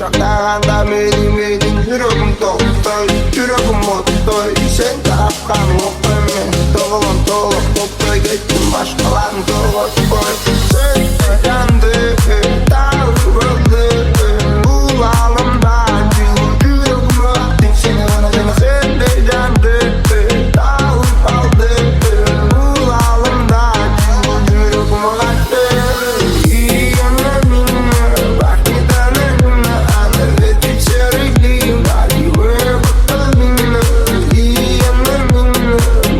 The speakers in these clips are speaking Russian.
Kucaklarında benim yüreğim toplar, yüreğim mutlu. Sen taraftan mutlu men Toğulun toplu gittim başkalarını koy. Sen yandı, dağıldı bulalımdan yüreğimi attın seni bana deme sen de yandı. Dağılıp kaldı bulalımdan yüreğimi attın. İyi yanlarımla bak bir tanemle anı ve tüçerekliyim. Hadi ver bakalım iyi yanlarımla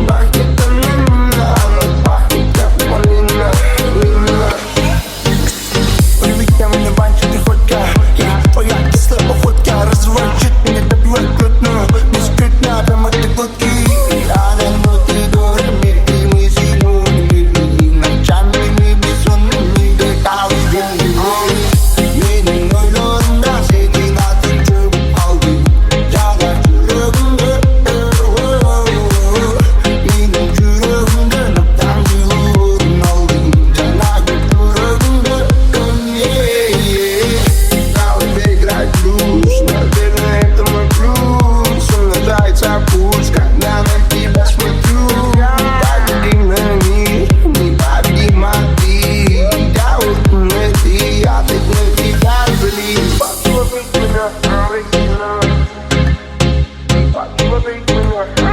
bak bir tanemle anı bak bir tanemle. Привыкла мне банчик и ходька. Твоя кислая походка разворачивает меня, добивает грудную. Бескрытно прямо ты глотки. Она внутри горами, и мы зелеными ночами, мы бессонными летали. Benim oylarımda senin adın çöp kaldı. Yanar yüreğimde. Benim yüreğimde noktan yılın aldın. Yanar yüreğimde. Надо играть блюз, наверное, это мой плюс. Умножается пульс, когда на тебя смотрю. Победи на мир, непобедима ты. Я вот не ты, а ты на тебя злит. Послушай меня, Алексина. Послушай меня,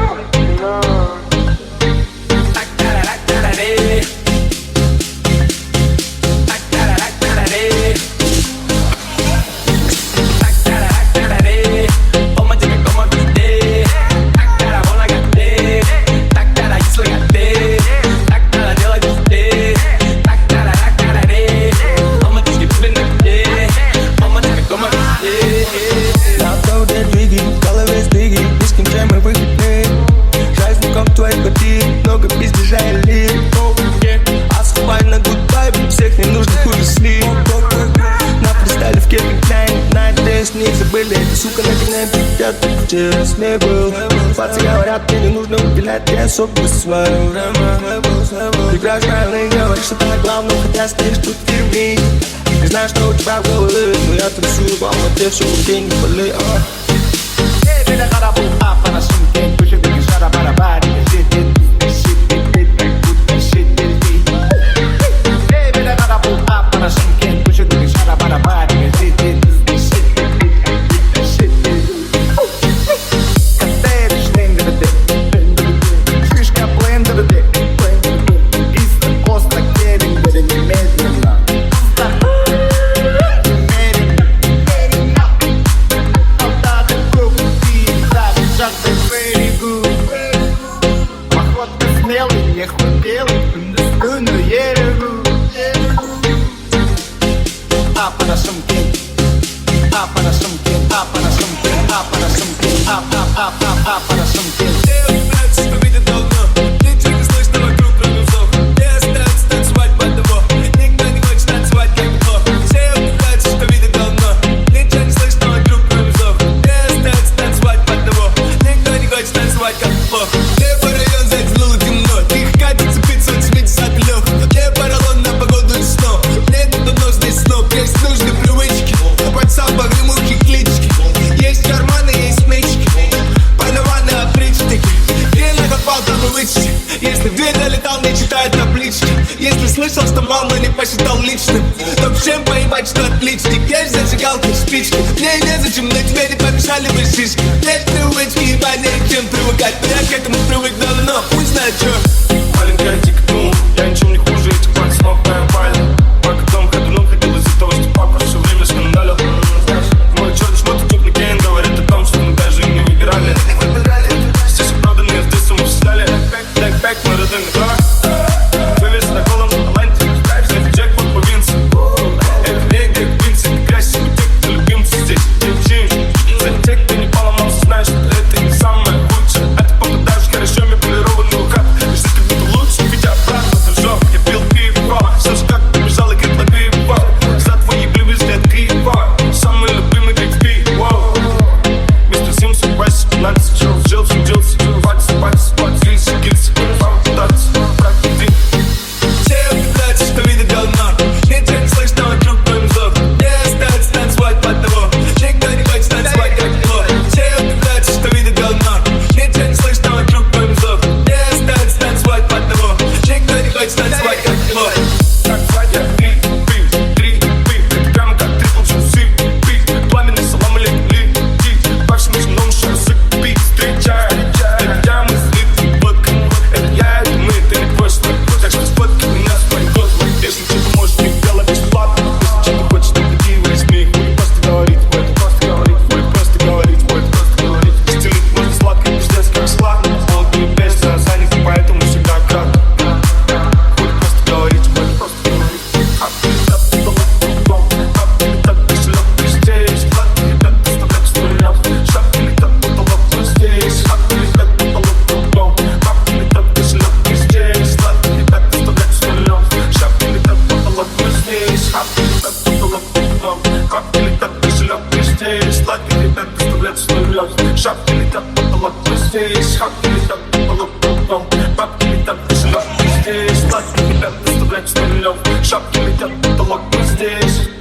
Алексина. Сука, на меня пятят, вчера с ней был. Пацы говорят, мне не нужно уделять тебе особо свое время. Ты играешь правильно и говоришь, что ты главное, хотя стоишь тут в тюрьме. Не знаю, что у тебя в голове, но я танцую в Алмате, все окей, не болей. Beni kara bul, apana sunken, köşedeki şarap araba eşittir, beni kara bul, apana sunken, köşedeki şarap araba eşittir. Если в дверь залетал, не читает таблички. Если слышал, что мама не посчитал личным, то всем поебать, что отличник. Есть зажигалки, спички. Мне незачем, на тебе не помешали бы шишки. Есть привычки, ебать, не к чем привыкать. Но я к этому привык давно, пусть знает, чё. Маленькая тик-ну, я ничем не хуже этих пальцев, моя пальня. Пока дом ходуном ходил из-за того, что папа все время скандалил. Мой черный шмот и теплый кейн говорит о том, что мы даже не выбирали. Здесь оправданные, здесь мы все стали. Бэк, мы родные, да. Вывез на голом таланте, ставь джекпот по Винсу. Это не где Квинси, ты грязь, те, кто любимцы здесь. За тех, кто не поломался, знаешь, что это не самое лучшее. А ты попадаешь в хорошо мне полированный ухат. Лишь ты как будто лучше, ведь я обратно зажёг. Я пил пиво, все же как побежал и гибло грибо. За твои блюзли от грибо, самый любимый как в пиво. Мистер Симс, Вайс, 15, жил, судился. Пальцы, гильсы, гильсы, пам, танцы. Шапки летят, потолок кругом. Бабки летят, тишина, мы здесь. Сладкий ребят, доставлять 100 миллионов. Шапки летят, потолок, мы здесь.